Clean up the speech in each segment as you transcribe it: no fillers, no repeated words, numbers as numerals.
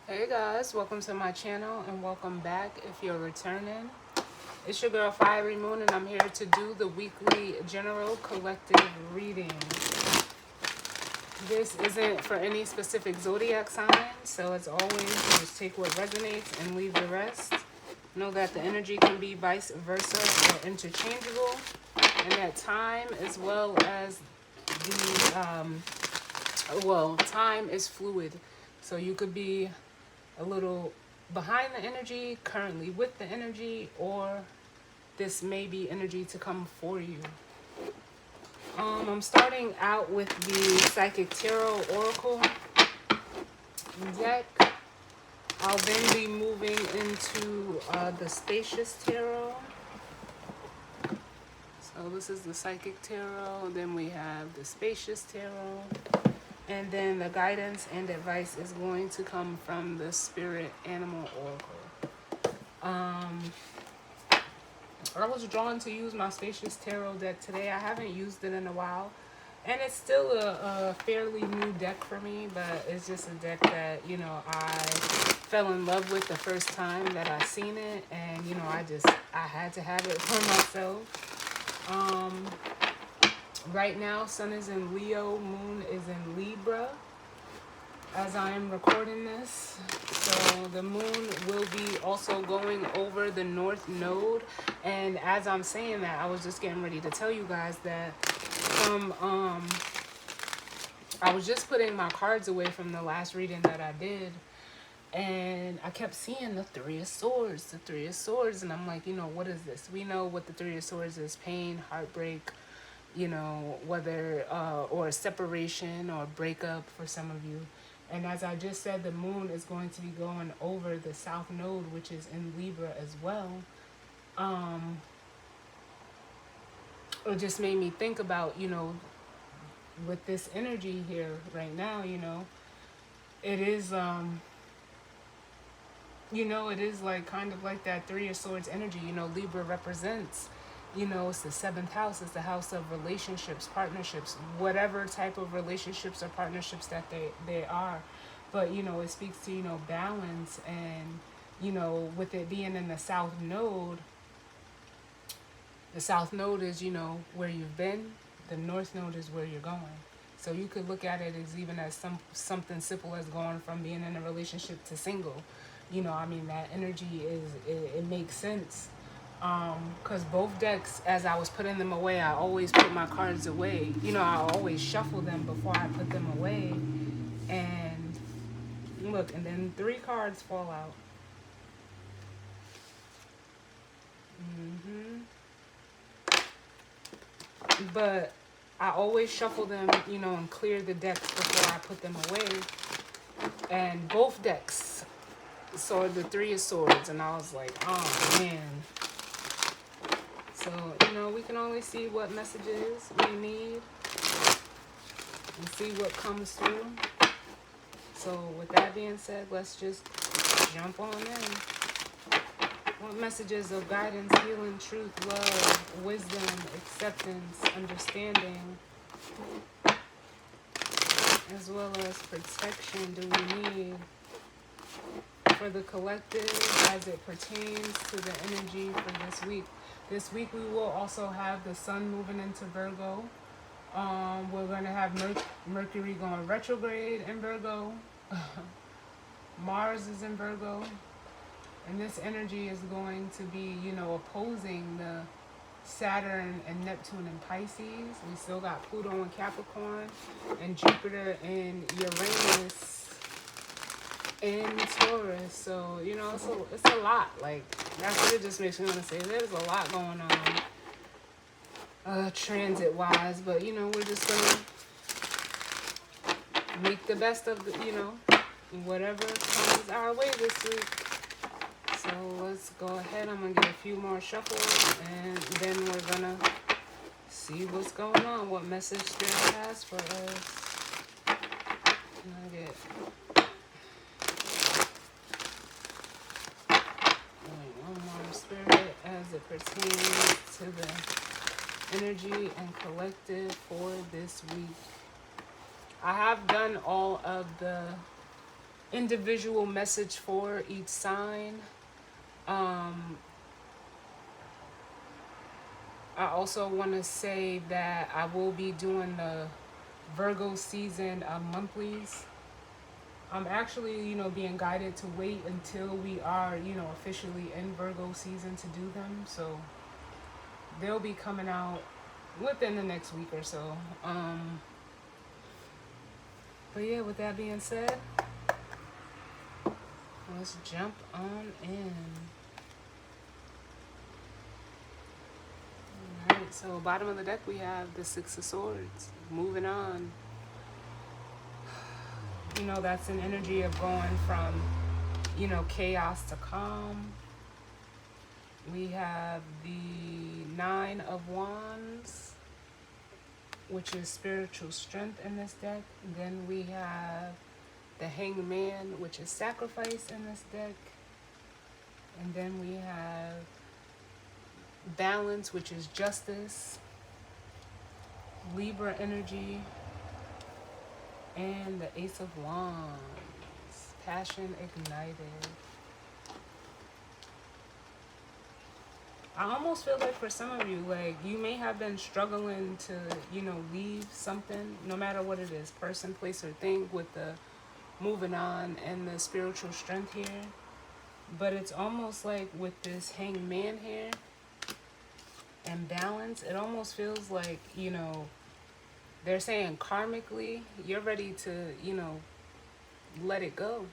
Hey guys, welcome to my channel and welcome back if you're returning. It's your girl Fiery Moon and I'm here to do the weekly general collective reading. This isn't for any specific zodiac sign, so as always, you just take what resonates and leave the rest. Know that the energy can be vice versa or interchangeable, and that time as well as time is fluid. So you could be a little behind the energy, currently with the energy, or this may be energy to come for you. I'm starting out with the Psychic Tarot Oracle deck. I'll then be moving into the Spacious Tarot. So this is the Psychic Tarot. Then we have the Spacious Tarot. And then the guidance and advice is going to come from the Spirit Animal Oracle. I was drawn to use my Spacious Tarot deck today. I haven't used it in a while. And it's still a fairly new deck for me, but it's just a deck that, I fell in love with the first time that I seen it. And, I had to have it for myself. Right now, Sun is in Leo, Moon is in Libra as I am recording this. So the moon will be also going over the north node. And as I'm saying that, I was just getting ready to tell you guys that I was just putting my cards away from the last reading that I did. And I kept seeing the Three of Swords, the Three of Swords. And I'm like, what is this? We know what the Three of Swords is: pain, heartbreak, whether or separation or breakup for some of you. And as I just said, the moon is going to be going over the south node, which is in Libra as well. It just made me think about, with this energy here right now, it is, it is like kind of like that Three of Swords energy. Libra represents, it's the seventh house. It's the house of relationships, partnerships, whatever type of relationships or partnerships that they are. But, it speaks to, balance. And, with it being in the south node is, where you've been. The north node is where you're going. So you could look at it as even as something simple as going from being in a relationship to single. That energy it makes sense. Because both decks, as I was putting them away, I always put my cards away. I always shuffle them before I put them away. And look, and then 3 cards fall out. But I always shuffle them, and clear the decks before I put them away. And both decks saw the Three of Swords, and I was like, oh man. So, we can only see what messages we need and see what comes through. So with that being said, let's just jump on in. What messages of guidance, healing, truth, love, wisdom, acceptance, understanding, as well as protection do we need for the collective as it pertains to the energy for this week? This week we will also have the sun moving into Virgo. We're going to have Mercury going retrograde in Virgo. Mars is in Virgo. And this energy is going to be, opposing the Saturn and Neptune in Pisces. We still got Pluto in Capricorn and Jupiter and Uranus in Taurus. So, it's a lot. Like, that's what it just makes me want to say. There's a lot going on transit-wise. But, we're just going to make the best of, whatever comes our way this week. So let's go ahead. I'm going to get a few more shuffles, and then we're going to see what's going on, what message Spirit has for us. I'm going to get one more Spirit as it pertains to the energy and collective for this week. I have done all of the individual message for each sign. Um, I also want to say that I will be doing the Virgo season monthlies. I'm actually, being guided to wait until we are, officially in Virgo season to do them. So they'll be coming out within the next week or so. But yeah, with that being said, let's jump on in. Alright, so bottom of the deck we have the Six of Swords. Moving on. That's an energy of going from, chaos to calm. We have the Nine of Wands, which is spiritual strength in this deck. Then we have the Hanged Man, which is sacrifice in this deck. And then we have Balance, which is justice, Libra energy, and the Ace of Wands, passion ignited. I almost feel like for some of you, like you may have been struggling to, leave something, no matter what it is, person, place, or thing, with the moving on and the spiritual strength here. But it's almost like with this Hanged Man here and balance, it almost feels like, they're saying karmically, you're ready to, let it go.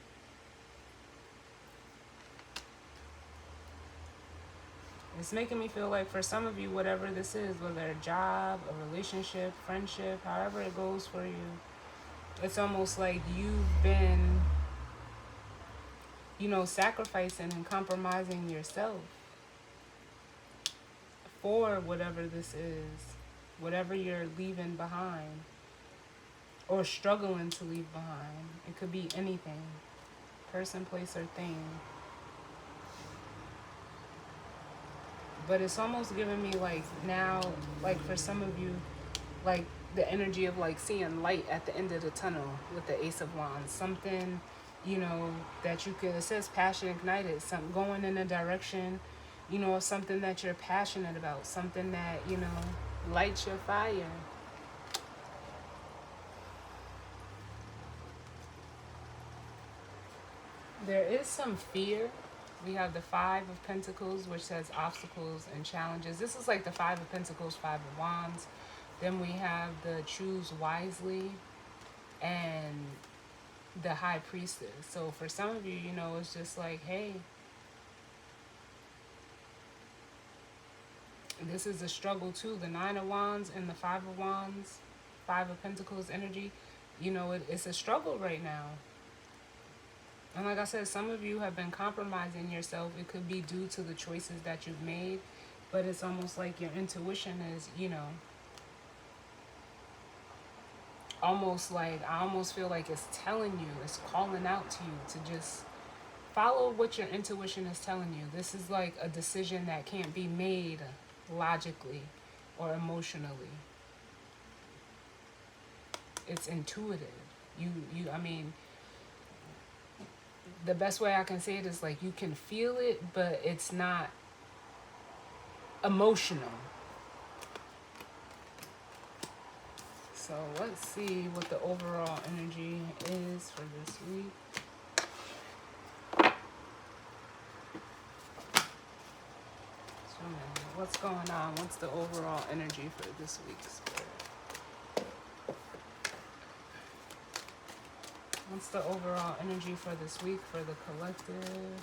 It's making me feel like for some of you, whatever this is, whether a job, a relationship, friendship, however it goes for you, it's almost like you've been, sacrificing and compromising yourself for whatever this is, whatever you're leaving behind or struggling to leave behind. It could be anything, person, place, or thing. But it's almost giving me like now, like for some of you, like the energy of like seeing light at the end of the tunnel with the Ace of Wands. Something, that you could, it says passion ignited, something going in a direction, of something that you're passionate about, something that, lights your fire. There is some fear. We have the Five of Pentacles, which says obstacles and challenges. This is like the Five of Pentacles, Five of Wands. Then we have the Choose Wisely and the High Priestess. So for some of you, it's just like, hey, this is a struggle too. The Nine of Wands and the Five of Wands, Five of Pentacles energy, it's a struggle right now. And like I said, some of you have been compromising yourself. It could be due to the choices that you've made, but it's almost like your intuition is, almost like, I almost feel like it's telling you, it's calling out to you to just follow what your intuition is telling you. This is like a decision that can't be made logically or emotionally. It's intuitive. I mean, the best way I can say it is like you can feel it, but it's not emotional. So let's see what the overall energy is for this week. So what's going on? What's the overall energy for this week's Spirit? What's the overall energy for this week for the collective?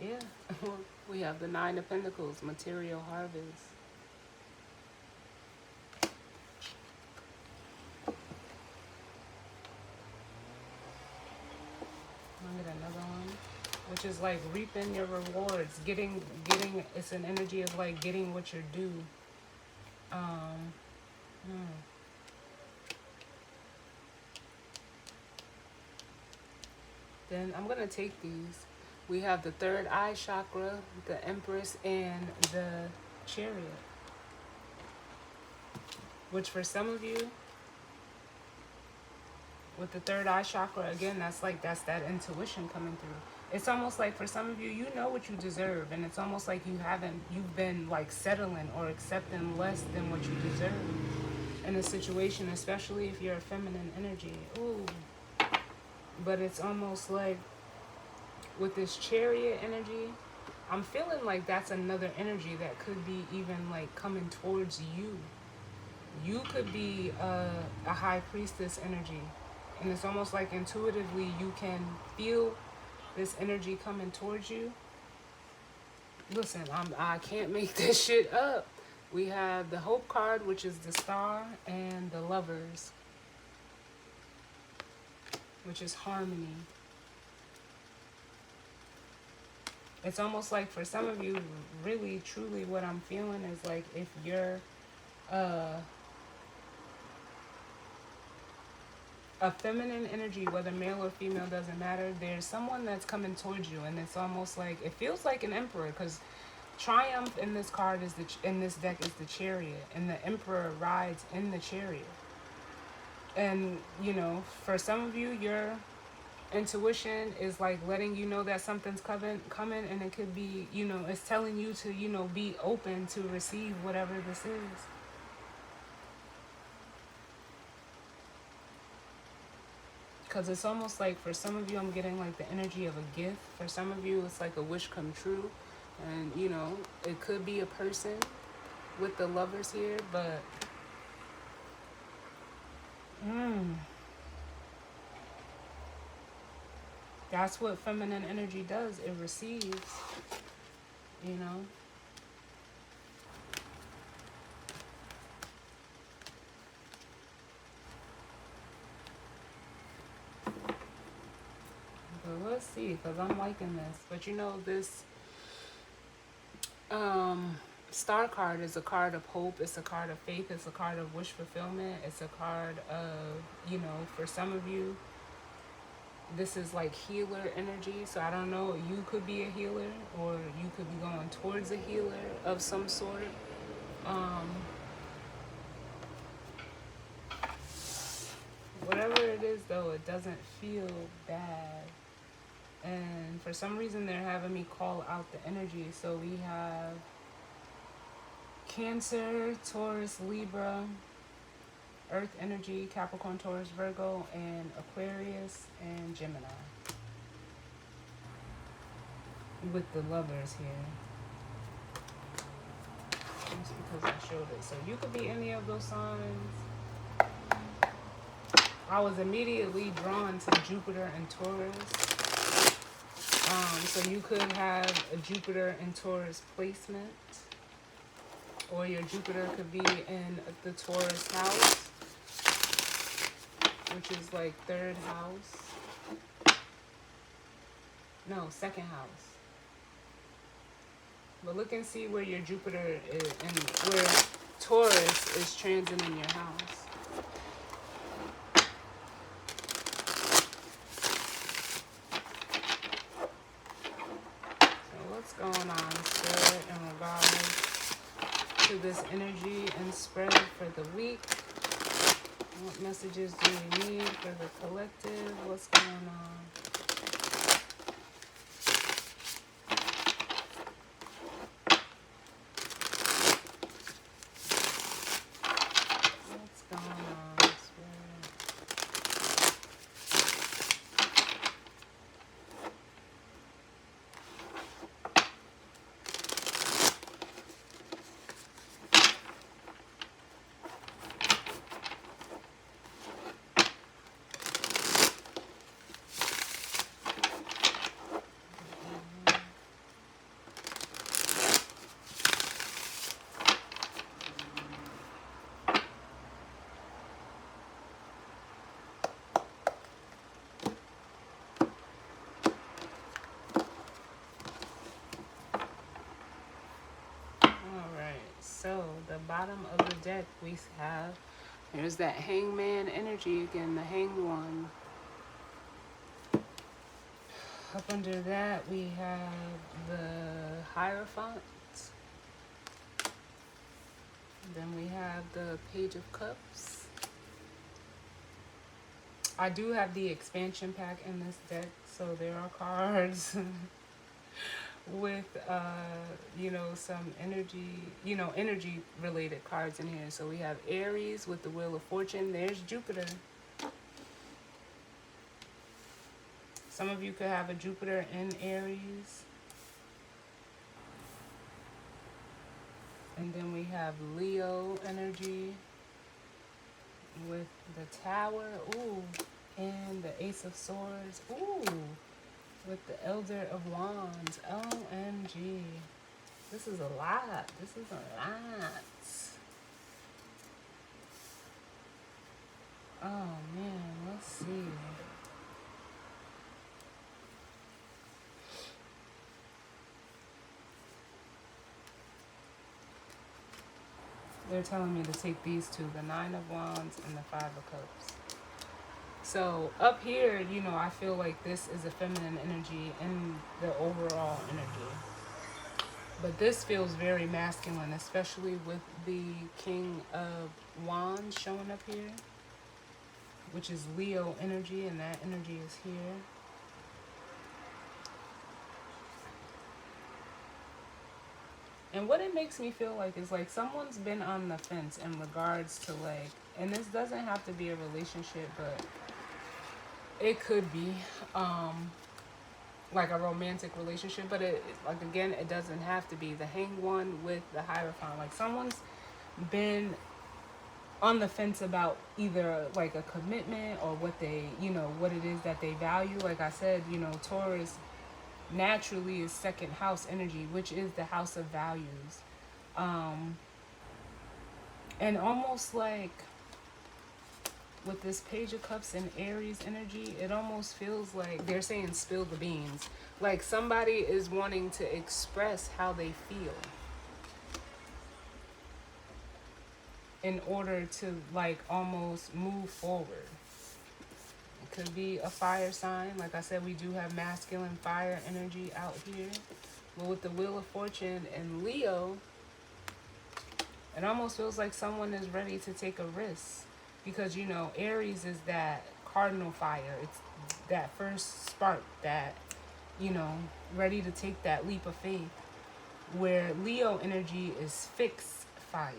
Yeah, we have the Nine of Pentacles, material harvest. I'll get another one, which is like reaping your rewards, getting. It's an energy of like getting what you're due. Then I'm gonna take these. We have the third eye chakra, the Empress, and the Chariot. Which for some of you, With the third eye chakra, again, that's that intuition coming through. It's almost like for some of you, you know what you deserve, and it's almost like you've been like settling or accepting less than what you deserve in a situation, especially if you're a feminine energy. Ooh. But it's almost like with this chariot energy, I'm feeling like that's another energy that could be even like coming towards you. You could be a high priestess energy, and it's almost like intuitively you can feel this energy coming towards you. Listen, I can't make this shit up. We have the Hope card, which is the Star, and the Lovers, which is harmony. It's almost like for some of you, really, truly, what I'm feeling is like if you're uh, a feminine energy, whether male or female, doesn't matter. There's someone that's coming towards you, and it's almost like it feels like an emperor, because Triumph in this card is in this deck is the Chariot, and the Emperor rides in the Chariot. And you know, for some of you, your intuition is like letting you know that something's coming, and it could be, you know, it's telling you to, you know, be open to receive whatever this is. Because it's almost like for some of you, I'm getting like the energy of a gift. For some of you, it's like a wish come true. And, you know, it could be a person with the Lovers here, but that's what feminine energy does. It receives, you know. But let's see, because I'm liking this. But you know, this Star card is a card of hope. It's a card of faith. It's a card of wish fulfillment. It's a card of, you know, for some of you, this is like healer energy. So I don't know, you could be a healer, or you could be going towards a healer of some sort. Whatever it is, though, it doesn't feel bad. And for some reason, they're having me call out the energy. So we have Cancer, Taurus, Libra, Earth energy, Capricorn, Taurus, Virgo, and Aquarius, and Gemini. With the Lovers here. Just because I showed it. So you could be any of those signs. I was immediately drawn to Jupiter and Taurus. So you could have a Jupiter and Taurus placement. Or your Jupiter could be in the Taurus house, which is like third house. No, second house. But look and see where your Jupiter is and where Taurus is transiting your house. So what's going on, Spirit, in regards to this energy and spread for the week? What messages do we need for the collective? What's going on? What's going on, Spirit? So the bottom of the deck we have, there's that Hangman energy again, the Hanged One. Up under that we have the Hierophant. Then we have the Page of Cups. I do have the expansion pack in this deck, so there are cards with some energy, energy related cards in here. So we have Aries with the Wheel of Fortune. There's Jupiter. Some of you could have a Jupiter in Aries. And then we have Leo energy with the Tower. Ooh. And the Ace of Swords. Ooh. With the Elder of Wands. OMG. This is a lot. This is a lot. Oh man, let's see. They're telling me to take these two, the Nine of Wands and the Five of Cups. So up here, I feel like this is a feminine energy in the overall energy. But this feels very masculine, especially with the King of Wands showing up here, which is Leo energy, and that energy is here. And what it makes me feel like is like someone's been on the fence in regards to like, and this doesn't have to be a relationship, but it could be like a romantic relationship, but like again, it doesn't have to be. The Hanged One with the Hierophant, like someone's been on the fence about either like a commitment or what they, what it is that they value. Like I said, Taurus naturally is second house energy, which is the house of values. And almost like with this Page of Cups and Aries energy, it almost feels like they're saying spill the beans. Like somebody is wanting to express how they feel in order to like almost move forward. It could be a fire sign. Like I said, we do have masculine fire energy out here. But with the Wheel of Fortune and Leo, it almost feels like someone is ready to take a risk. Because, Aries is that cardinal fire. It's that first spark that, ready to take that leap of faith. Where Leo energy is fixed fire.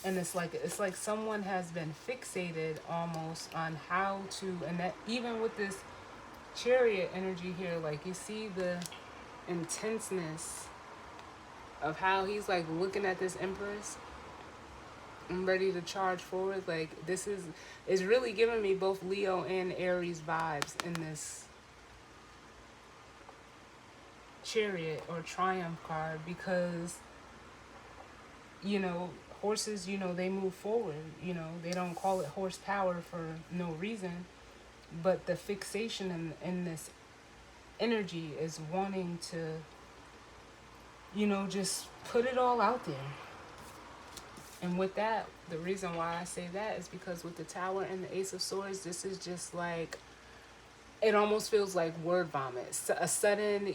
And it's like someone has been fixated almost on how to, and that even with this Chariot energy here, like you see the intenseness of how he's like looking at this Empress and ready to charge forward. Like this is really giving me both Leo and Aries vibes in this Chariot or Triumph card, because horses, they move forward. They don't call it horsepower for no reason, but the fixation in this energy is wanting to, just put it all out there. And with that, the reason why I say that is because with the Tower and the Ace of Swords, this is just like, it almost feels like word vomit. A sudden,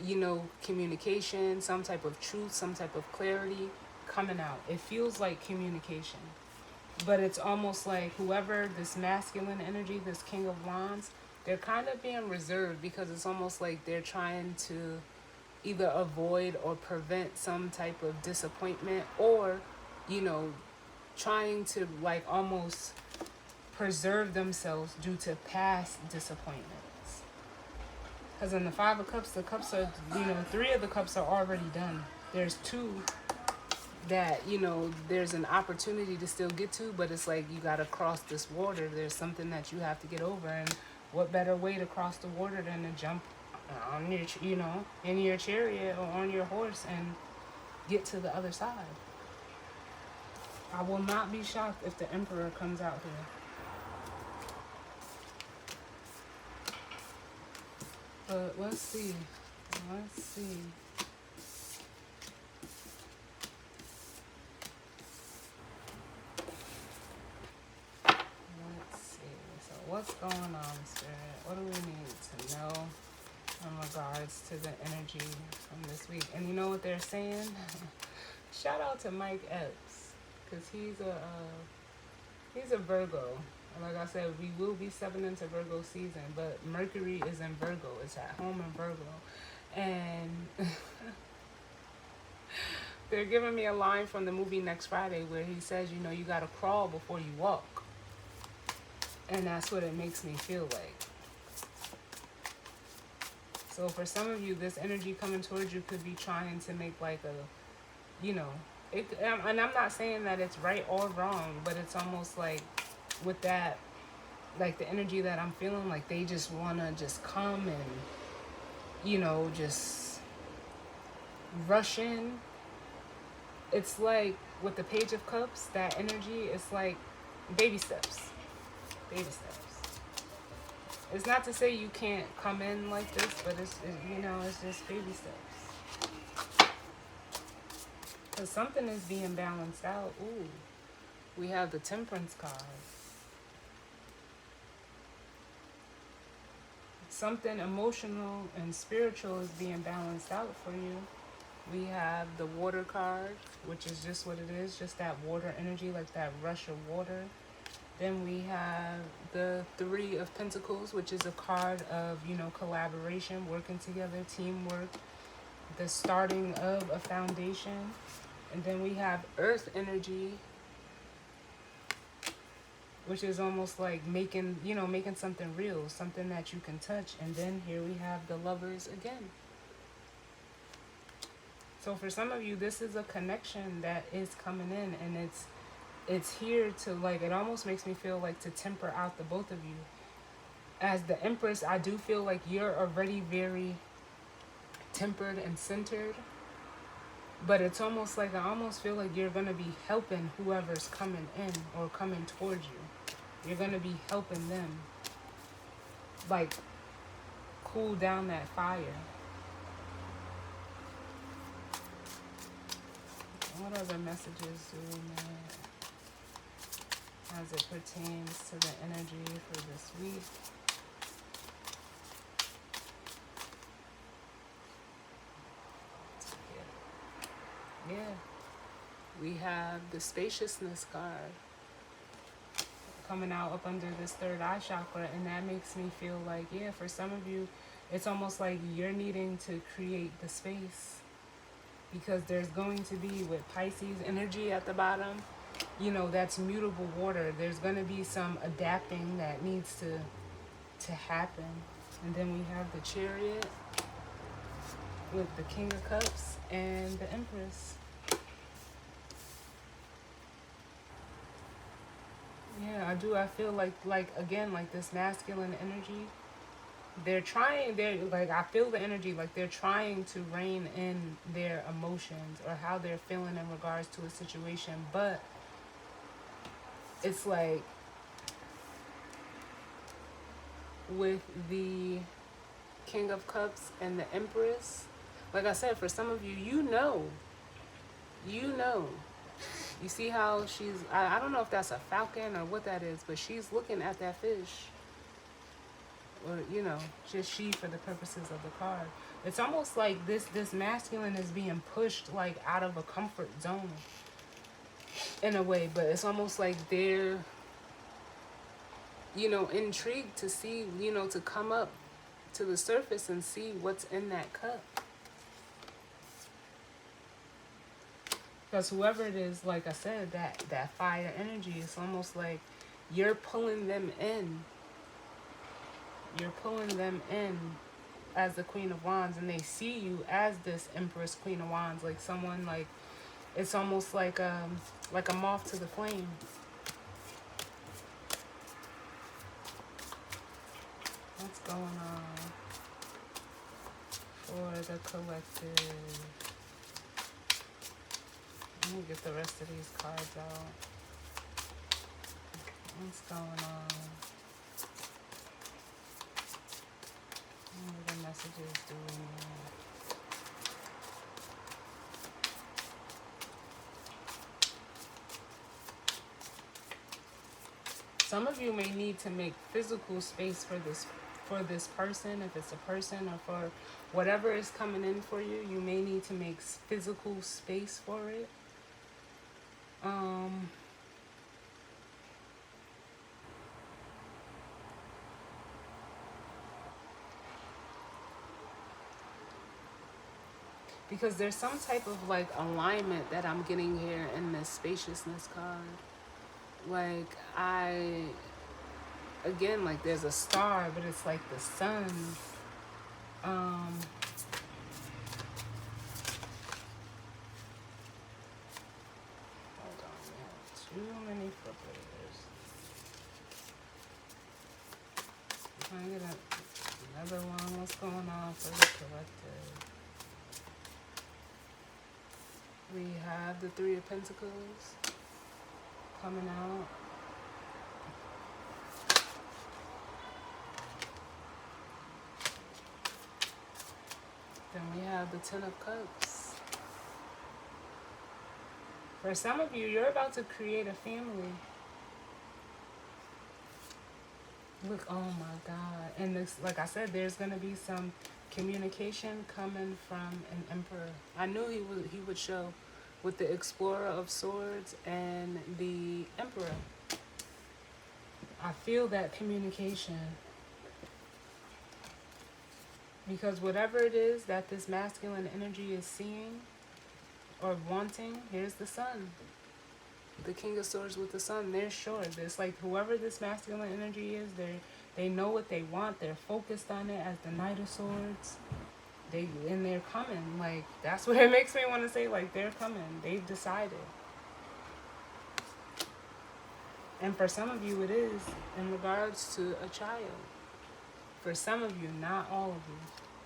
communication, some type of truth, some type of clarity coming out. It feels like communication. But it's almost like whoever this masculine energy, this King of Wands, they're kind of being reserved, because it's almost like they're trying to either avoid or prevent some type of disappointment, or, trying to like almost preserve themselves due to past disappointments. Because in the Five of Cups, the cups are, 3 of the cups are already done. There's 2 that, there's an opportunity to still get to, but it's like you got to cross this water. There's something that you have to get over, and what better way to cross the water than to jump on your, in your chariot or on your horse and get to the other side. I will not be shocked if the Emperor comes out here. But let's see. Let's see. So what's going on, Spirit? What do we need to know in regards to the energy from this week? And you know what they're saying? Shout out to Mike Epps, because he's a Virgo, Like I said, we will be stepping into Virgo season, but Mercury is in Virgo. It's at home in Virgo. And they're giving me a line from the movie Next Friday where he says, you know, you got to crawl before you walk. And that's what it makes me feel like. So for some of you, this energy coming towards you could be trying to make like a, you know, and I'm not saying that it's right or wrong, but it's almost like with that, like the energy that I'm feeling, like they just want to just come and, you know, just rush in. It's like with the Page of Cups, that energy, it's like baby steps. Baby steps. It's not to say you can't come in like this, but you know, it's just baby steps. Because something is being balanced out. Ooh, we have the Temperance card. Something emotional and spiritual is being balanced out for you. We have the Water card, which is just what it is, just that water energy, like that rush of water. Then we have the Three of Pentacles, which is a card of, you know, collaboration, working together, teamwork, the starting of a foundation. And then we have Earth energy, which is almost like making, you know, making something real, something that you can touch. And then here we have the Lovers again. So for some of you, this is a connection that is coming in, and it's here to, like, it almost makes me feel like to temper out the both of you. As the Empress, I do feel like you're already very tempered and centered, but it's almost like I almost feel like you're going to be helping whoever's coming in or coming towards you. You're going to be helping them, like, cool down that fire. What other messages do we need as it pertains to the energy for this week? Yeah. We have the Spaciousness card coming out up under this third eye chakra, and that makes me feel like, yeah, for some of you, it's almost like you're needing to create the space, because there's going to be, with Pisces energy at the bottom, you know, that's mutable water. There's going to be some adapting that needs to happen. And then we have the Chariot with the King of Cups and the Empress. Yeah, I do. I feel like again, like this masculine energy, they're like, I feel the energy, like they're trying to rein in their emotions or how they're feeling in regards to a situation, but it's like with the King of Cups and the Empress, like I said, for some of you, you know, you see how she's, I don't know if that's a falcon or what that is, but she's looking at that fish. Or, you know, just she for the purposes of the card. It's almost like this masculine is being pushed, like, out of a comfort zone in a way, but it's almost like they're, you know, intrigued to see, you know, to come up to the surface and see what's in that cup. Because whoever it is, like I said, that fire energy, it's almost like you're pulling them in. You're pulling them in as the Queen of Wands, and they see you as this Empress, Queen of Wands, like someone, like, it's almost like a moth to the flame. What's going on for the collective? Let me get the rest of these cards out. What's going on? What are the messages doing? Some of you may need to make physical space for this person, if it's a person, or for whatever is coming in for you. You may need to make physical space for it. because there's some type of like alignment that I'm getting here in this spaciousness card. Like again, like there's a star, but it's like the sun. Um, Hold on, we have too many flippers. Trying to get another one. What's going on for the collective? We have the Three of Pentacles coming out. Then we have the Ten of Cups. For some of you, you're about to create a family. Look, oh my God. And this, like I said, there's going to be some communication coming from an emperor. I knew he would show with the Explorer of Swords and the Emperor. I feel that communication. Because whatever it is that this masculine energy is seeing or wanting, here's the Sun. The King of Swords with the Sun, they're sure. It's like whoever this masculine energy is, they know what they want. They're focused on it as the Knight of Swords. They're coming. Like, that's what it makes me want to say, like, they're coming. They've decided. And for some of you, it is in regards to a child. For some of you, not all of you.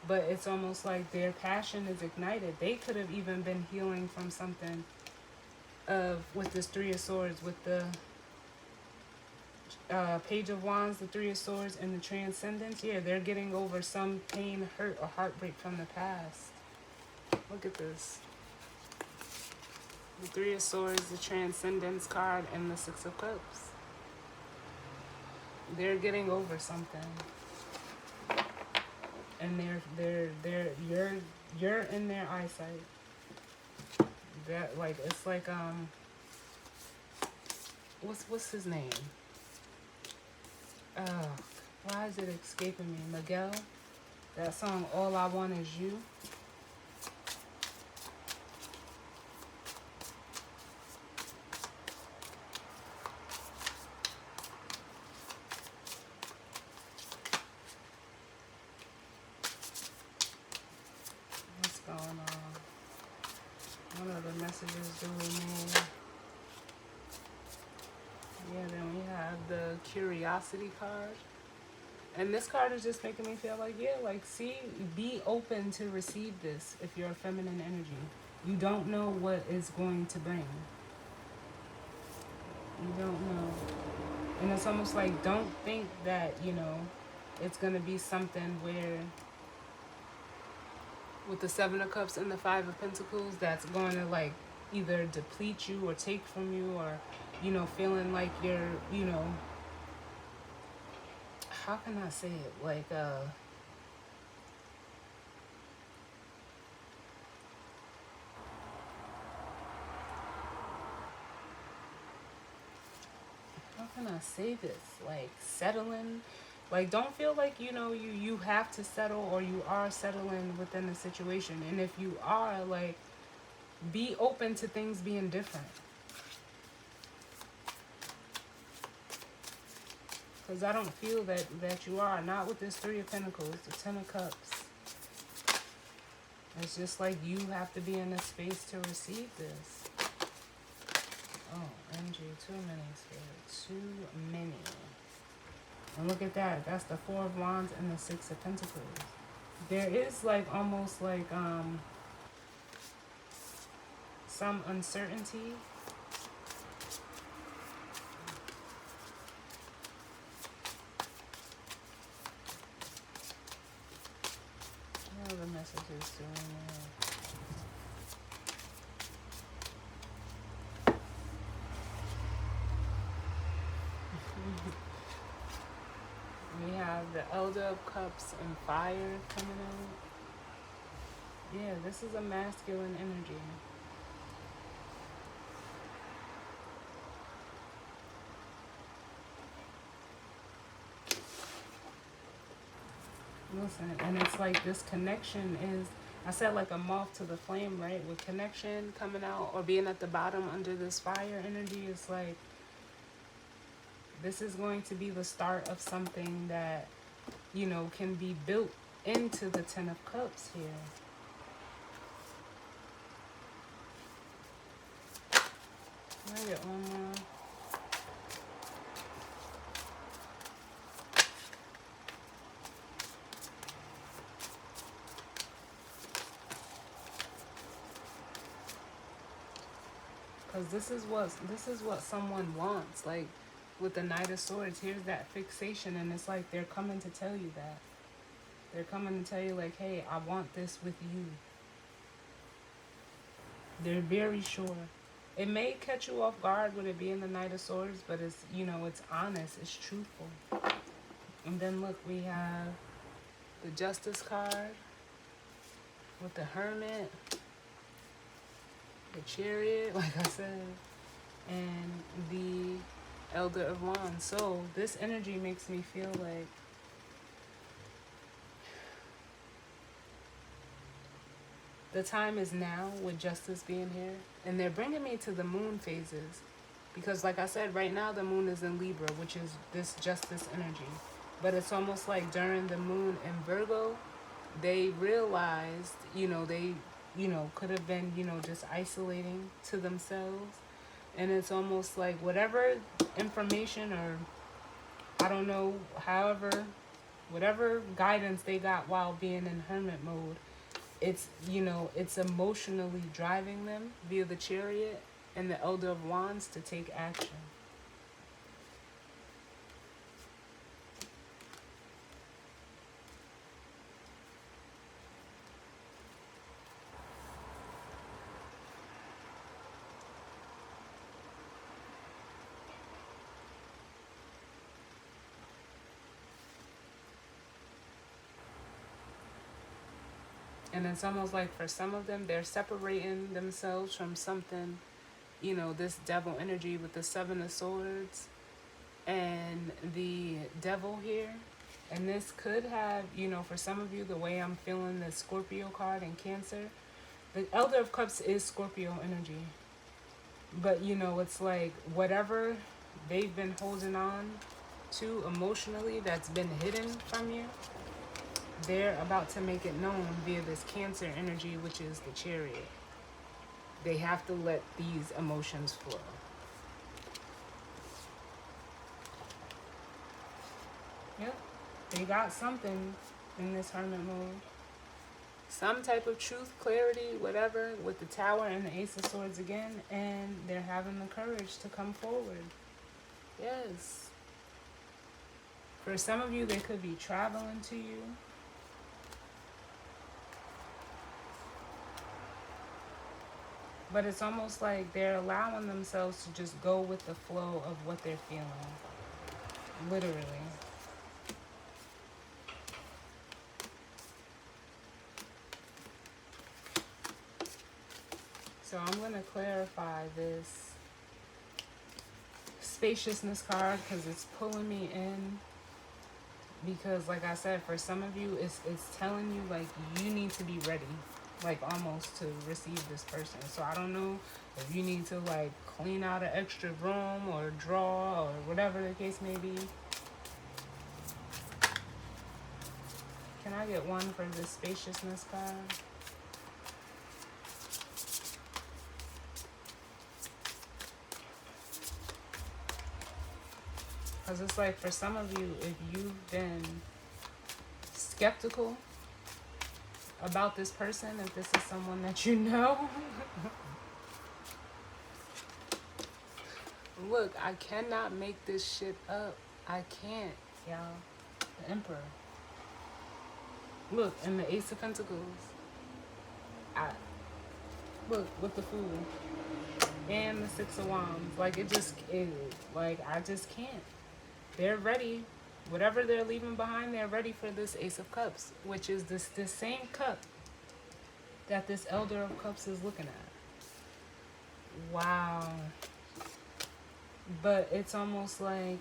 But it's almost like their passion is ignited. They could have even been healing from something with this Three of Swords, with the Page of Wands, the Three of Swords, and the Transcendence. Yeah, they're getting over some pain, hurt, or heartbreak from the past. Look at this. The Three of Swords, the Transcendence card, and the Six of Cups. They're getting over something. And you're in their eyesight. That, like, it's like what's his name? Why is it escaping me? Miguel? That song, All I Want Is You. What's going on? What other messages do we need? Yeah, then we have the Curiosity card. And this card is just making me feel like, yeah, like, see, be open to receive this if you're a feminine energy. You don't know what it's going to bring. You don't know. And it's almost like, don't think that, it's going to be something where, with the Seven of Cups and the Five of Pentacles, that's going to, like, either deplete you or take from you, or, feeling like you're, how can I say it? Like, how can I say this? Like, settling. Like, don't feel like, you have to settle, or you are settling within the situation. And if you are, like, be open to things being different. Because I don't feel that you are. Not with this Three of Pentacles, the Ten of Cups. It's just like you have to be in a space to receive this. Oh, MG, too many, Spirit. Too many. And look at that. That's the Four of Wands and the Six of Pentacles. There is, like, almost like some uncertainty. What are the messages doing there? We have the Elder of Cups and Fire coming out. Yeah, this is a masculine energy. Listen, and it's like this connection is, I said like a moth to the flame, right? With connection coming out or being at the bottom under this fire energy, it's like this is going to be the start of something that, you know, can be built into the Ten of Cups here. I get one more. Because this is what someone wants. Like with the Knight of Swords, here's that fixation, and it's like they're coming to tell you that. They're coming to tell you like, hey, I want this with you. They're very sure. It may catch you off guard with it being the Knight of Swords, but it's, you know, it's honest, it's truthful. And then look, we have the Justice card with the Hermit, the Chariot, like I said, and the Elder of Wands. So this energy makes me feel like the time is now with justice being here. And they're bringing me to the moon phases. Because like I said, right now the moon is in Libra, which is this justice energy. But it's almost like during the moon in Virgo, they realized, they, could have been, just isolating to themselves. And it's almost like whatever information or, I don't know, however, whatever guidance they got while being in hermit mode, it's, it's emotionally driving them via the Chariot and the Elder of Wands to take action. And it's almost like for some of them, they're separating themselves from something, this devil energy with the Seven of Swords and the devil here. And this could have, for some of you, the way I'm feeling the Scorpio card and Cancer, the Elder of Cups is Scorpio energy. But, it's like whatever they've been holding on to emotionally that's been hidden from you, they're about to make it known via this Cancer energy, which is the Chariot. They have to let these emotions flow. Yep. They got something in this hermit mode. Some type of truth, clarity, whatever, with the Tower and the Ace of Swords again, and they're having the courage to come forward. Yes. For some of you, they could be traveling to you. But it's almost like they're allowing themselves to just go with the flow of what they're feeling. Literally. So I'm going to clarify this spaciousness card because it's pulling me in. Because like I said, for some of you, it's telling you like you need to be ready. Like almost to receive this person. So I don't know if you need to like clean out an extra room or draw or whatever the case may be. Can I get one for this spaciousness card? Because it's like for some of you, if you've been skeptical about this person, if this is someone that you know. Look, I cannot make this shit up. I can't, y'all. The Emperor. Look, and the Ace of Pentacles. Look, with the Fool. And the Six of Wands. Like, I just can't. They're ready. Whatever they're leaving behind, they're ready for this Ace of Cups, which is this same cup that this Elder of Cups is looking at. Wow. But it's almost like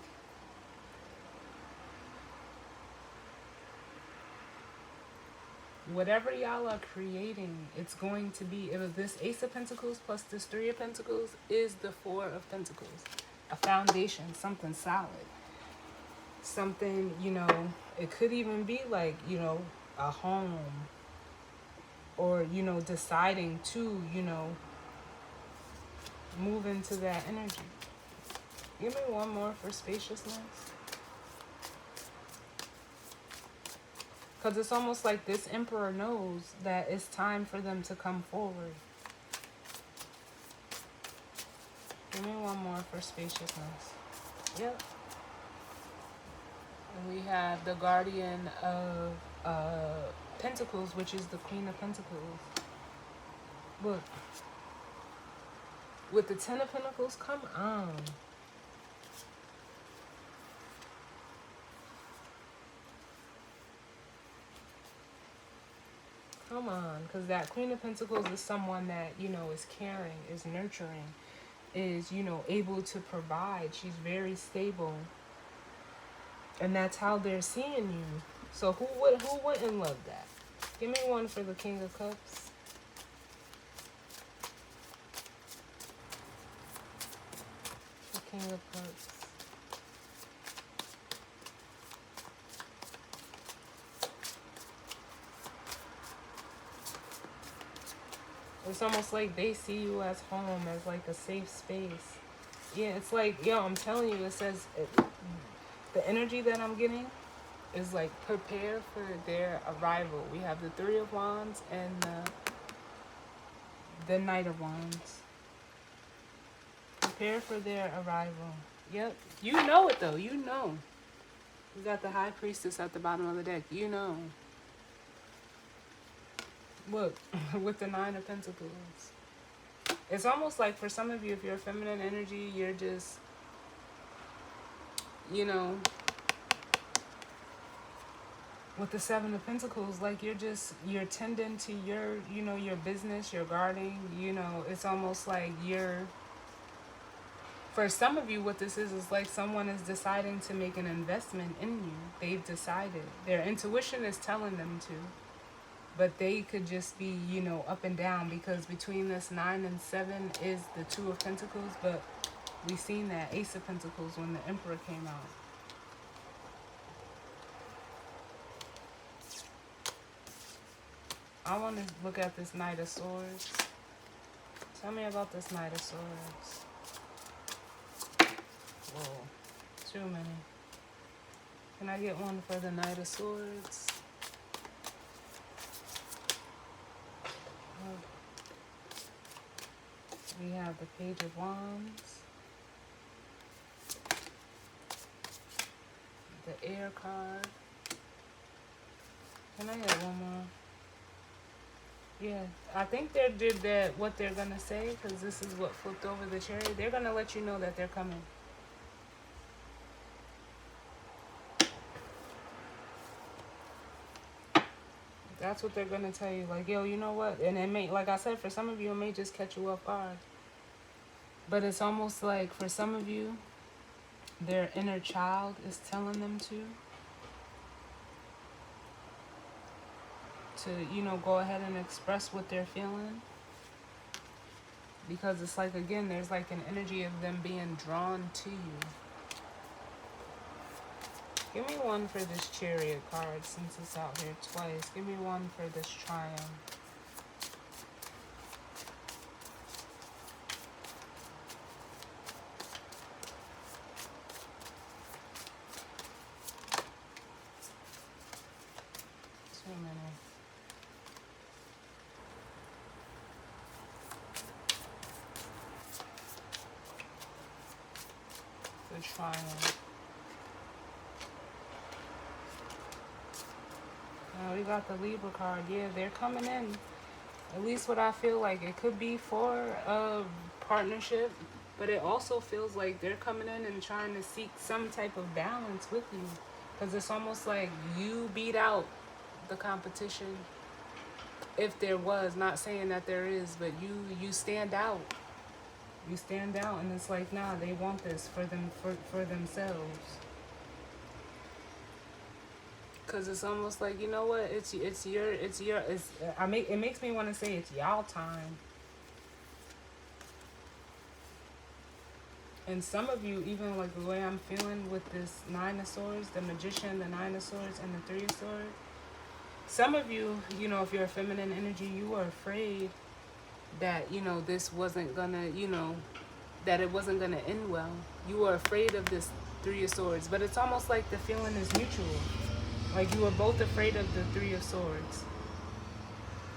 whatever y'all are creating, it's going to be, it was this Ace of Pentacles plus this Three of Pentacles is the Four of Pentacles. A foundation, something solid. Something, you know, it could even be like, you know, a home, or, you know, deciding to, you know, move into that energy. Give me one more for spaciousness. Because it's almost like this Emperor knows that it's time for them to come forward. Give me one more for spaciousness. Yep. And we have the Guardian of Pentacles, which is the Queen of Pentacles. Look. With the Ten of Pentacles, come on. Come on, because that Queen of Pentacles is someone that, you know, is caring, is nurturing, is, you know, able to provide. She's very stable. And that's how they're seeing you. So who wouldn't love that? Give me one for the King of Cups. The King of Cups. It's almost like they see you as home, as like a safe space. Yeah, it's like, yo, I'm telling you, it says, the energy that I'm getting is like, prepare for their arrival. We have the Three of Wands and the Knight of Wands. Prepare for their arrival. Yep. You know it though. You know. We got the High Priestess at the bottom of the deck. You know. Look, with the Nine of Pentacles. It's almost like for some of you, if you're feminine energy, you're just, you know, with the Seven of Pentacles, like you're tending to your, you know, your business, your guarding, you know, it's almost like for some of you, what this is like someone is deciding to make an investment in you. They've decided. Their intuition is telling them to. But they could just be, you know, up and down, because between this 9 and 7 is the Two of Pentacles, but we've seen that Ace of Pentacles when the Emperor came out. I want to look at this Knight of Swords. Tell me about this Knight of Swords. Whoa, too many. Can I get one for the Knight of Swords? We have the Page of Wands, the Air card. Can I get one more? Yeah, I think they did that. What they're gonna say, because this is what flipped over the Chariot. They're gonna let you know that they're coming. That's what they're gonna tell you. Like, yo, you know what? And it may, like I said, for some of you, it may just catch you off guard. But it's almost like for some of you, their inner child is telling them to, you know, go ahead and express what they're feeling. Because it's like, again, there's like an energy of them being drawn to you. Give me one for this Chariot card since it's out here twice. Give me one for this Triumph. Too many. The Triumph. Now we got the Libra card. Yeah, they're coming in. At least what I feel like. It could be for a partnership, but it also feels like they're coming in and trying to seek some type of balance with you. Because it's almost like you beat out the competition. If there was, not saying that there is, but you stand out. You stand out, and it's like, nah, they want this for them, for themselves. Cause it's almost like, you know what, it makes me want to say it's y'all time. And some of you, even like the way I'm feeling with this Nine of Swords, the Magician, the Nine of Swords, and the Three of Swords. Some of you, you know, if you're a feminine energy, you were afraid that, you know, this wasn't gonna, you know, that it wasn't gonna end well. You were afraid of this Three of Swords, but it's almost like the feeling is mutual. Like you were both afraid of the Three of Swords.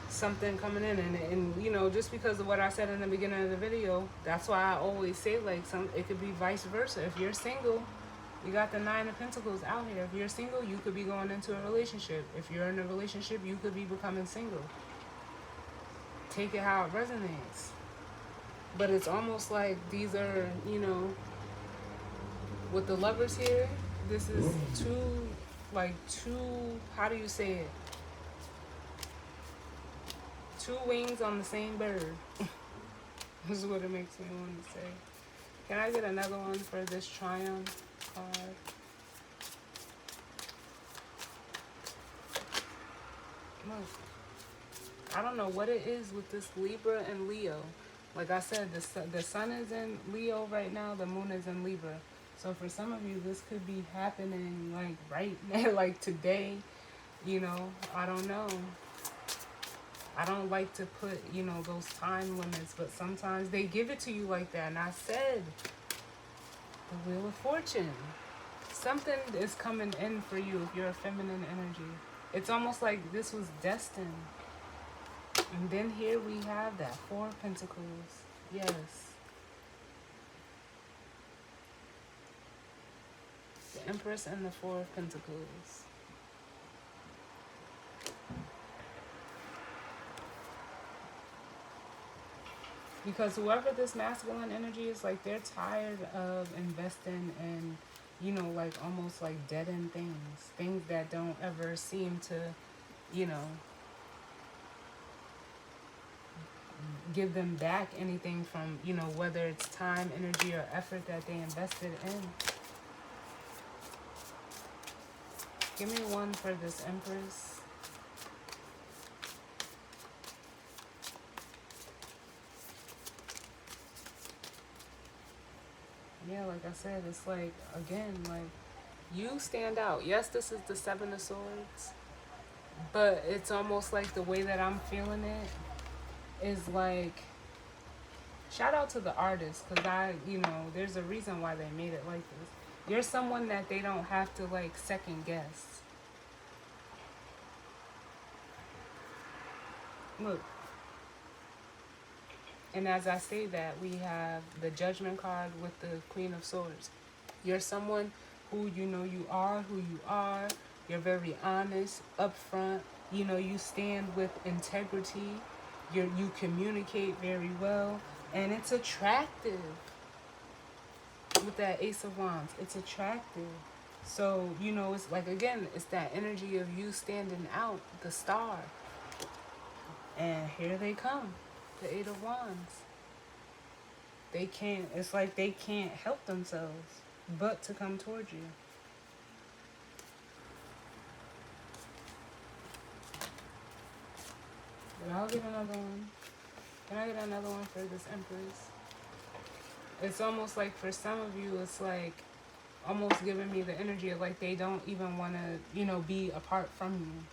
Something coming in, and you know, just because of what I said in the beginning of the video, that's why I always say like it could be vice versa. If you're single, you got the Nine of Pentacles out here. If you're single, you could be going into a relationship. If you're in a relationship, you could be becoming single. Take it how it resonates. But it's almost like these are, you know, with the Lovers here, this is two, how do you say it? Two wings on the same bird. This is what it makes me want to say. Can I get another one for this Triumph card? Look, I don't know what it is with this Libra and Leo. Like I said, the sun is in Leo right now, the moon is in Libra. So for some of you, this could be happening like right now, like today, you know, I don't know. I don't like to put, you know, those time limits, but sometimes they give it to you like that. And I said, the Wheel of Fortune. Something is coming in for you if you're a feminine energy. It's almost like this was destined. And then here we have that Four of Pentacles. Yes. The Empress and the Four of Pentacles. Because whoever this masculine energy is, like, they're tired of investing in, you know, like, almost like dead-end things. Things that don't ever seem to, you know, give them back anything from, you know, whether it's time, energy, or effort that they invested in. Give me one for this Empress. Yeah, like I said, it's like, again, like, you stand out. Yes, this is the Seven of Swords, but it's almost like the way that I'm feeling it is like, shout out to the artist, because you know, there's a reason why they made it like this. You're someone that they don't have to, like, second guess. Look. And as I say that, we have the Judgment card with the Queen of Swords. You're someone who you know you are, who you are. You're very honest, upfront. You know, you stand with integrity. You communicate very well. And it's attractive. With that Ace of Wands, it's attractive. So, you know, it's like, again, it's that energy of you standing out, the star. And here they come. The Eight of Wands. They can't, it's like they can't help themselves but to come towards you. But I'll get another one. Can I get another one for this Empress? It's almost like for some of you, it's like almost giving me the energy of like they don't even want to, you know, be apart from you.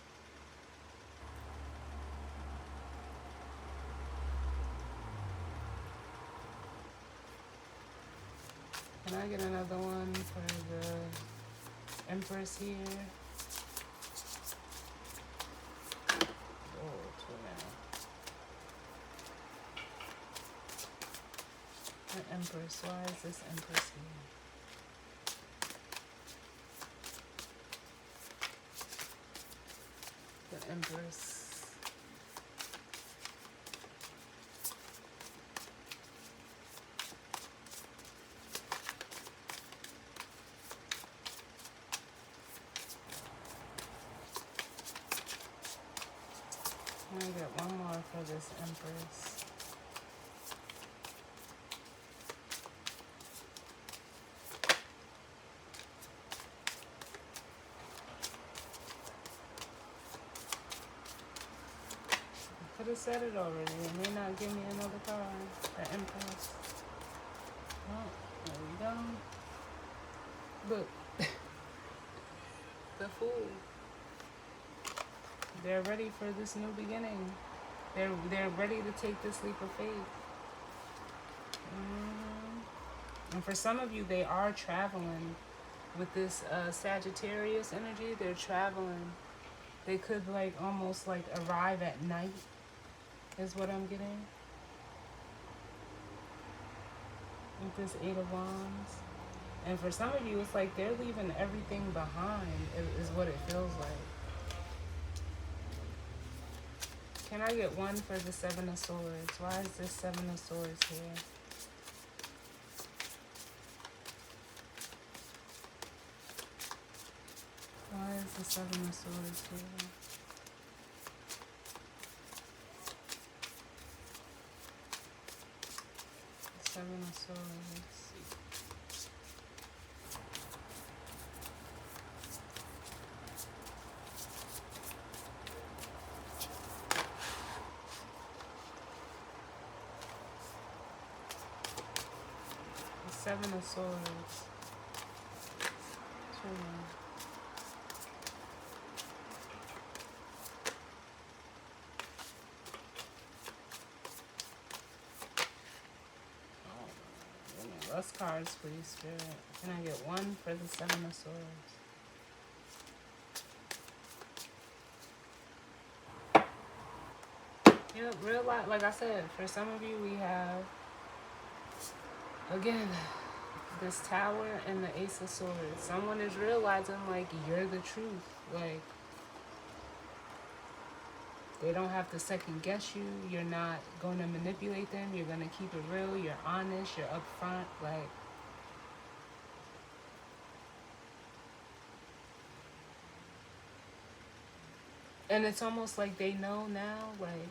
Can I get another one for the Empress here? Oh, the Empress. Why is this Empress here? The Empress. I'm gonna get one more for this Empress. could have said it already. It may not give me another card. The Empress. Well, there we go. Look. The Fool. They're ready for this new beginning. They're ready to take this leap of faith. And for some of you, they are traveling with this Sagittarius energy. They're traveling. They could like almost like arrive at night is what I'm getting. With this Eight of Wands. And for some of you, it's like they're leaving everything behind is what it feels like. Can I get one for the Seven of Swords? Why is this Seven of Swords here? Why is the Seven of Swords here? The Seven of Swords. The Seven of Swords. Less cards, please, Spirit. Can I get one for the Seven of Swords? Yeah, real life. Like I said, for some of you, we have, again, this Tower and the Ace of Swords. Someone is realizing, like, you're the truth. Like, they don't have to second guess you. You're not going to manipulate them. You're going to keep it real. You're honest. You're upfront. Like, and it's almost like they know now, like,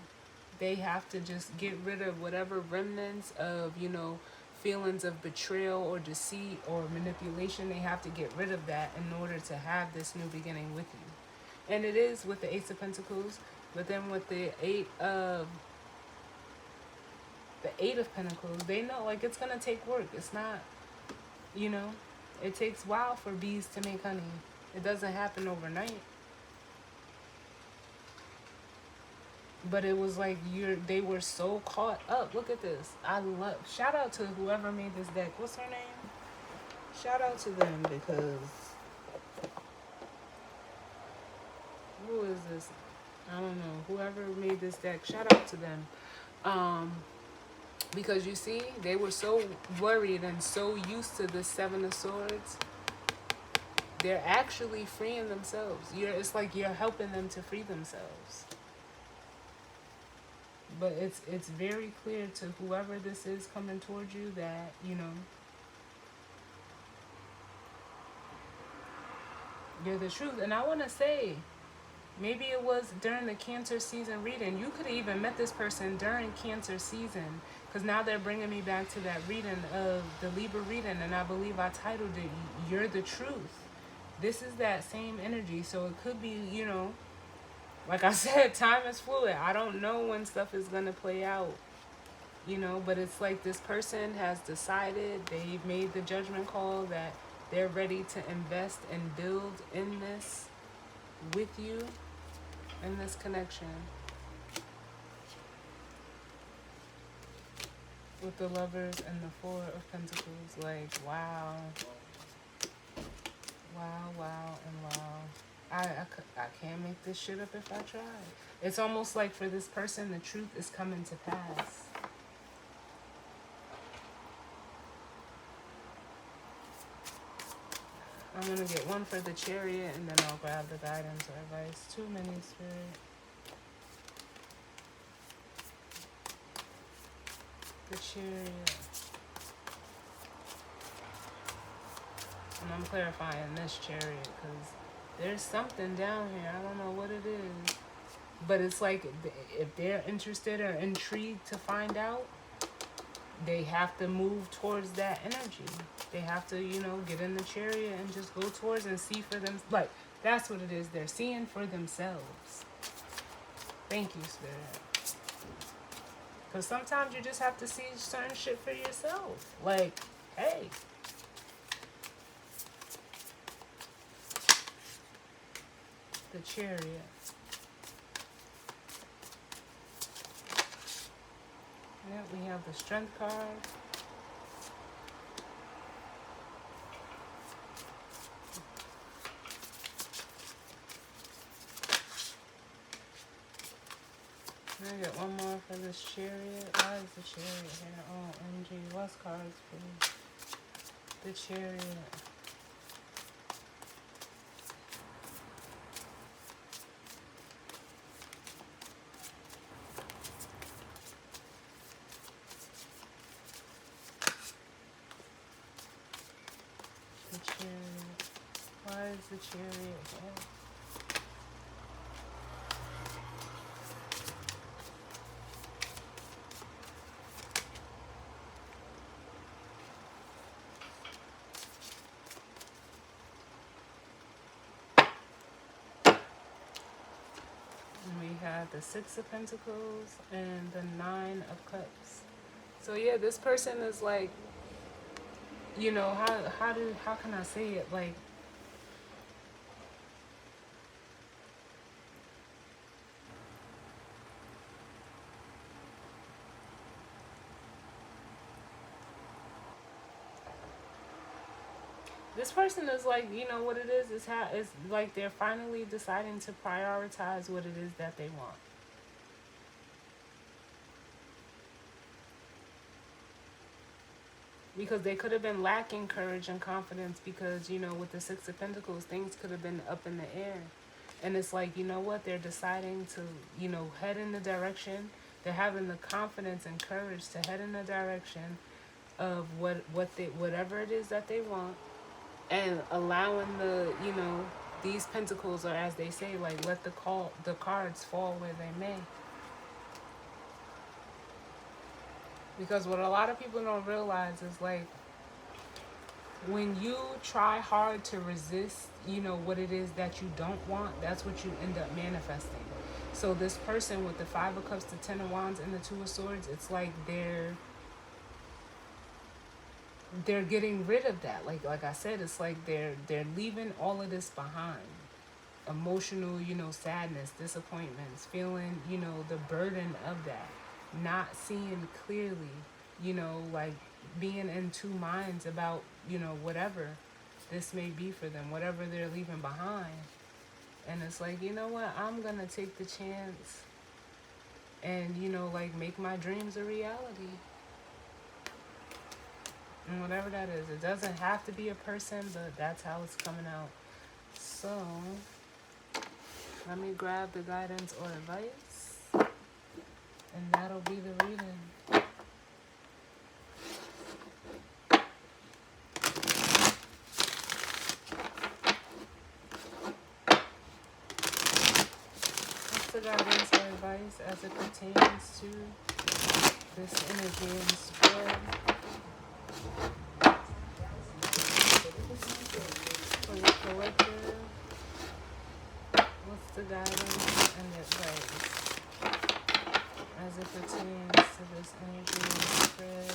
they have to just get rid of whatever remnants of, you know, feelings of betrayal or deceit or manipulation. They have to get rid of that in order to have this new beginning with you. And it is with the Ace of Pentacles, but then with the Eight of Pentacles, they know, like, it's gonna take work. It's not, you know, it takes a while for bees to make honey. It doesn't happen overnight. But it was like they were so caught up. Look at this. I love, shout out to whoever made this deck. What's her name? Shout out to them, because who is this? I don't know. Whoever made this deck, shout out to them. Because you see, they were so worried and so used to the Seven of Swords. They're actually freeing themselves. It's like you're helping them to free themselves. But it's very clear to whoever this is coming towards you that, you know, you're the truth. And I want to say, maybe it was during the Cancer season reading. You could have even met this person during Cancer season, because now they're bringing me back to that reading of the Libra reading, and I believe I titled it, You're the Truth. This is that same energy. So it could be, you know, like I said, time is fluid. I don't know when stuff is going to play out, you know, but it's like this person has decided, they've made the judgment call that they're ready to invest and build in this with you, in this connection. With the Lovers and the Four of Pentacles, like, wow. Wow, wow, and wow. I can't make this shit up if I try. It's almost like for this person, the truth is coming to pass. I'm going to get one for the Chariot, and then I'll grab the guidance or advice. Too many, Spirit. The Chariot. And I'm clarifying this Chariot, because there's something down here. I don't know what it is. But it's like, if they're interested or intrigued to find out, they have to move towards that energy. They have to, you know, get in the Chariot and just go towards and see for them. Like, that's what it is. They're seeing for themselves. Thank you, Spirit. Because sometimes you just have to see certain shit for yourself. Like, hey. The Chariot. Yeah, we have the Strength card. I get one more for this Chariot. Why is the Chariot here? Oh, MG. What's cards, please? The Chariot. The Chariot. Why is the Chariot here? And we have the Six of Pentacles and the Nine of Cups. So yeah, this person is like, you know, how can I say it? Like, this person is like, you know what it is how it's like they're finally deciding to prioritize what it is that they want. Because they could have been lacking courage and confidence because, you know, with the Six of Pentacles, things could have been up in the air. And it's like, you know what, they're deciding to, you know, head in the direction. They're having the confidence and courage to head in the direction of whatever it is that they want, and allowing the, you know, these pentacles, or as they say, like, let the cards fall where they may. Because what a lot of people don't realize is, like, when you try hard to resist, you know, what it is that you don't want, that's what you end up manifesting. So this person with the Five of Cups, the Ten of Wands, and the Two of Swords, it's like they're getting rid of that. Like I said, it's like they're leaving all of this behind. Emotional, you know, sadness, disappointments, feeling, you know, the burden of that, not seeing clearly, you know, like being in two minds about, you know, whatever this may be for them, whatever they're leaving behind. And it's like, you know what, I'm gonna take the chance and, you know, like, make my dreams a reality. And whatever that is, it doesn't have to be a person, but that's how it's coming out. So let me grab the guidance or advice, and that'll be the reading. What's the guidance or advice as it pertains to this energy and spread for the collective? What's the guidance and advice as it pertains to this energy and spread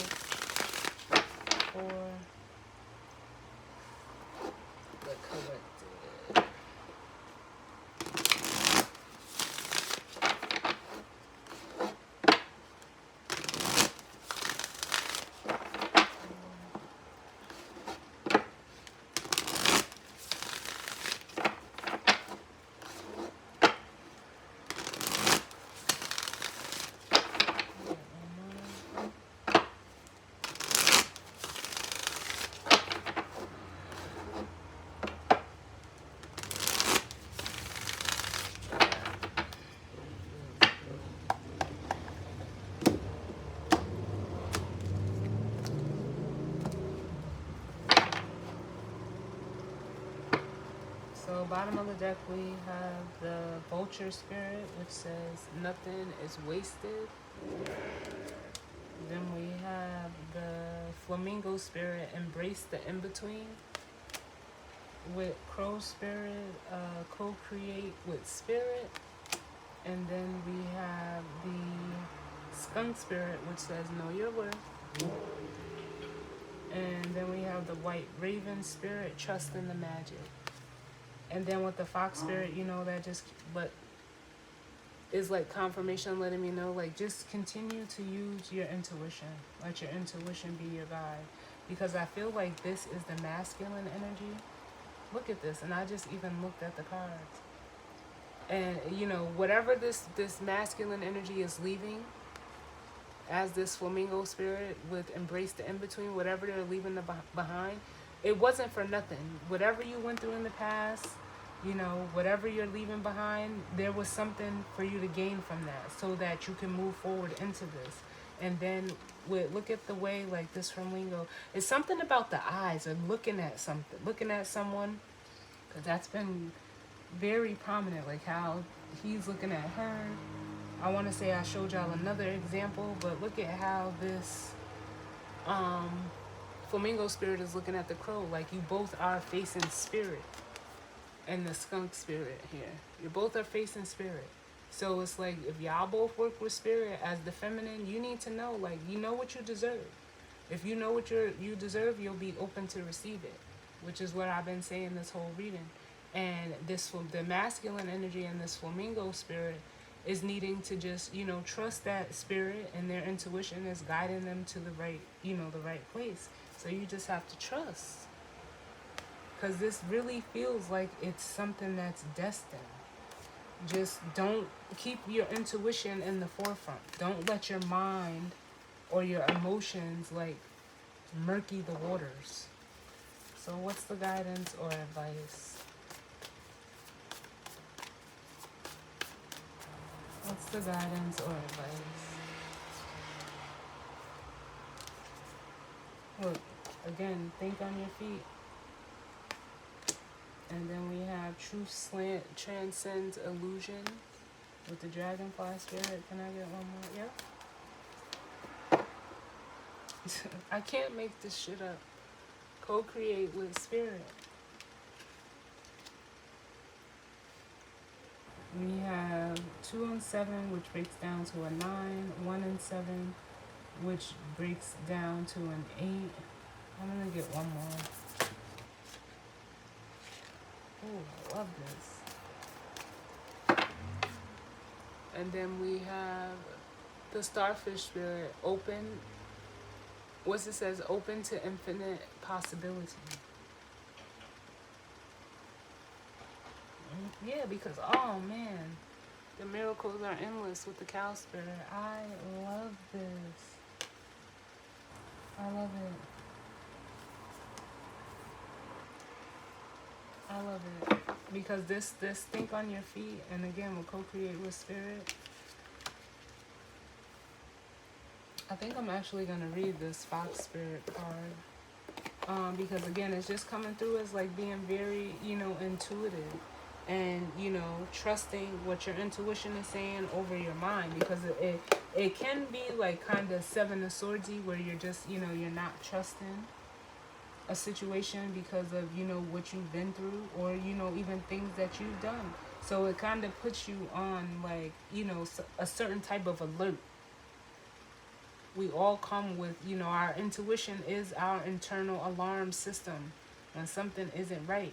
for the collective? So bottom of the deck we have the Vulture Spirit, which says nothing is wasted. Then we have the Flamingo Spirit, Embrace the In-Between. With Crow Spirit, Co-Create with Spirit. And then we have the skunk spirit, which says know your worth. And then we have the white raven spirit, trust in the magic. And then with the fox spirit, you know, that just but is like confirmation, letting me know, like, just continue to use your intuition. Let your intuition be your guide. Because I feel like this is the masculine energy. Look at this, and I just even looked at the cards. And you know, whatever this masculine energy is leaving, as this flamingo spirit with embrace the in-between, whatever they're leaving behind, it wasn't for nothing. Whatever you went through in the past, you know, whatever you're leaving behind, there was something for you to gain from that so that you can move forward into this. And then look at the way, like, this flamingo, it's something about the eyes, or looking at something, looking at someone, because that's been very prominent, like how he's looking at her. I want to say I showed y'all another example, but look at how this flamingo spirit is looking at the crow. Like, you both are facing spirit, and the skunk spirit here. You both are facing spirit. So it's like, if y'all both work with spirit as the feminine, you need to know, like, you know what you deserve. If you know what you deserve, you'll be open to receive it, which is what I've been saying this whole reading. And the masculine energy and this flamingo spirit is needing to just, you know, trust that spirit, and their intuition is guiding them to the right, you know, the right place. So you just have to trust, because this really feels like it's something that's destined. Just don't keep your intuition in the forefront. Don't let your mind or your emotions, like, murky the waters. So what's the guidance or advice? What's the guidance or advice? Look, again, think on your feet. And then we have truth slant transcends illusion with the dragonfly spirit. Can I get one more? Yep. I can't make this shit up. Co-create with spirit. We have 2 and 7, which breaks down to a 9. 1 and 7, which breaks down to an 8. I'm gonna get one more. Oh, I love this. And then we have the starfish spirit, open. What's it says? Open to infinite possibility. Yeah, because, oh man, the miracles are endless with the cow spirit. I love this. I love it. I love it. Because this think on your feet, and again, we'll co-create with spirit. I think I'm actually going to read this fox spirit card. Because again, it's just coming through as like being very, you know, intuitive. And, you know, trusting what your intuition is saying over your mind. Because it can be like kind of 7 of swordsy, where you're just, you know, you're not trusting a situation because of, you know, what you've been through, or, you know, even things that you've done. So it kind of puts you on, like, you know, a certain type of alert. We all come with, you know, our intuition is our internal alarm system when something isn't right.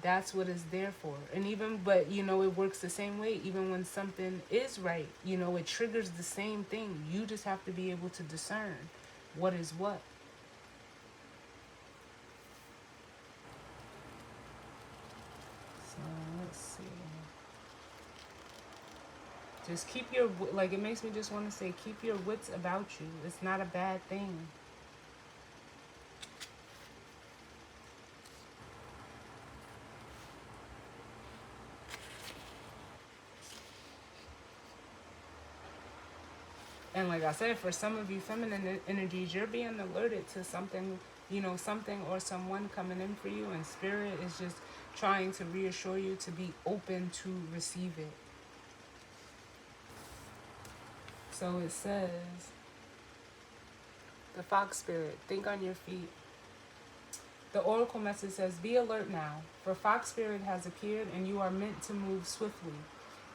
That's what it's there for. And even, but, you know, it works the same way. Even when something is right, you know, it triggers the same thing. You just have to be able to discern what is what. So let's see. Just keep your, like, it makes me just want to say, keep your wits about you. It's not a bad thing. And like I said, for some of you feminine energies, you're being alerted to something, you know, something or someone coming in for you, and spirit is just trying to reassure you to be open to receive it. So it says, the fox spirit, think on your feet. The oracle message says, be alert now, for fox spirit has appeared and you are meant to move swiftly.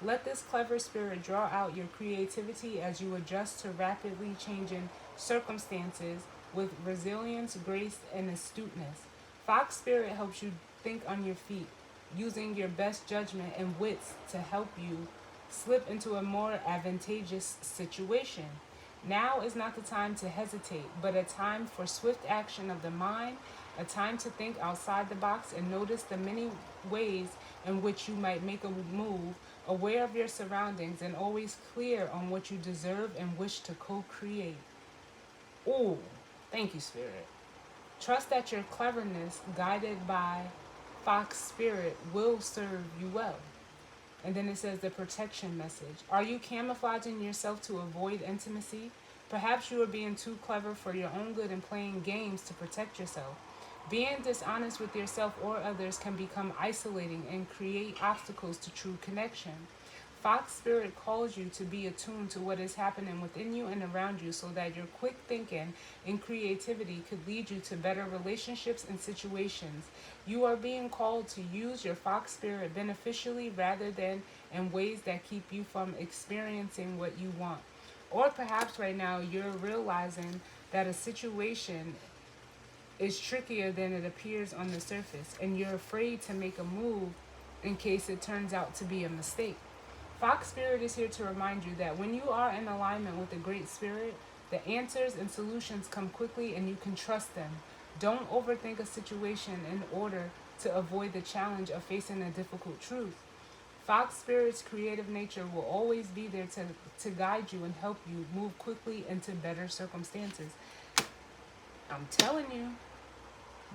Let this clever spirit draw out your creativity as you adjust to rapidly changing circumstances with resilience, grace, and astuteness. Fox spirit helps you think on your feet, using your best judgment and wits to help you slip into a more advantageous situation. Now is not the time to hesitate, but a time for swift action of the mind, a time to think outside the box and notice the many ways in which you might make a move, aware of your surroundings and always clear on what you deserve and wish to co-create. Ooh, thank you, Spirit. Trust that your cleverness, guided by Fox Spirit, will serve you well. And then it says the protection message. Are you camouflaging yourself to avoid intimacy? Perhaps you are being too clever for your own good and playing games to protect yourself. Being dishonest with yourself or others can become isolating and create obstacles to true connection. Fox Spirit calls you to be attuned to what is happening within you and around you so that your quick thinking and creativity could lead you to better relationships and situations. You are being called to use your Fox Spirit beneficially rather than in ways that keep you from experiencing what you want. Or perhaps right now you're realizing that a situation is trickier than it appears on the surface and you're afraid to make a move in case it turns out to be a mistake. Fox Spirit is here to remind you that when you are in alignment with the Great Spirit, the answers and solutions come quickly and you can trust them. Don't overthink a situation in order to avoid the challenge of facing a difficult truth. Fox Spirit's creative nature will always be there to guide you and help you move quickly into better circumstances. I'm telling you,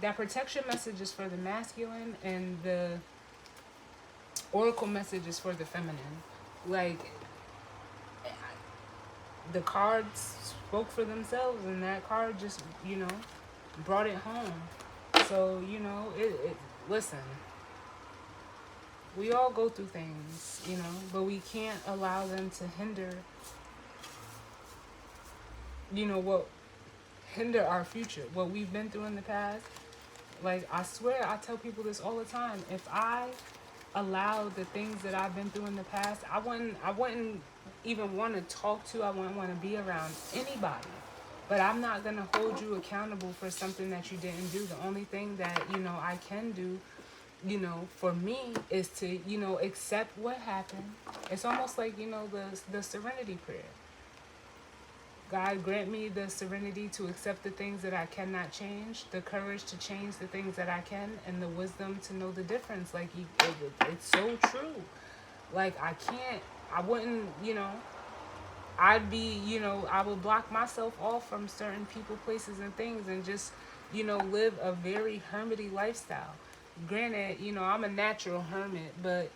that protection message is for the masculine and the oracle message is for the feminine. Like, the cards spoke for themselves and that card just, brought it home. So, listen, we all go through things, but we can't allow them to hinder, what hinder our future, what we've been through in the past. Like, I swear, I tell people this all the time. If I allowed the things that I've been through in the past, I wouldn't even want to talk to, I wouldn't want to be around anybody. But I'm not going to hold you accountable for something that you didn't do. The only thing that, I can do, for me is to, accept what happened. It's almost like, the serenity prayer. God, grant me the serenity to accept the things that I cannot change, the courage to change the things that I can, and the wisdom to know the difference. Like, it's so true. Like, I wouldn't, I'd be, I would block myself off from certain people, places, and things and just, live a very hermity lifestyle. Granted, I'm a natural hermit, but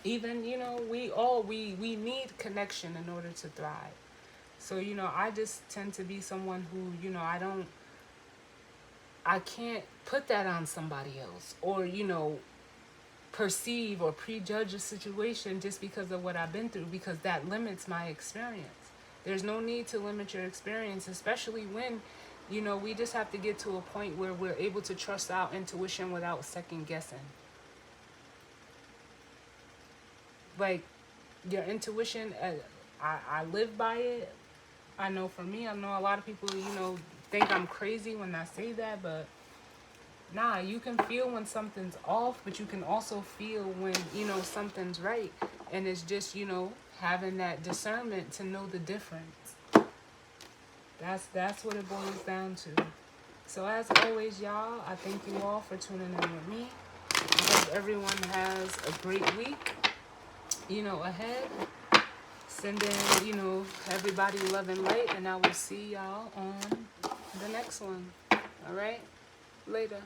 even, we need connection in order to thrive. So, I just tend to be someone who, I can't put that on somebody else or, perceive or prejudge a situation just because of what I've been through, because that limits my experience. There's no need to limit your experience, especially when, we just have to get to a point where we're able to trust our intuition without second guessing. Like, your intuition, I live by it. I know for me, I know a lot of people, think I'm crazy when I say that, but nah, you can feel when something's off, but you can also feel when, something's right. And it's just, having that discernment to know the difference. That's what it boils down to. So as always, y'all, I thank you all for tuning in with me. I hope everyone has a great week, ahead. Sending, everybody love and light, and I will see y'all on the next one. All right? Later.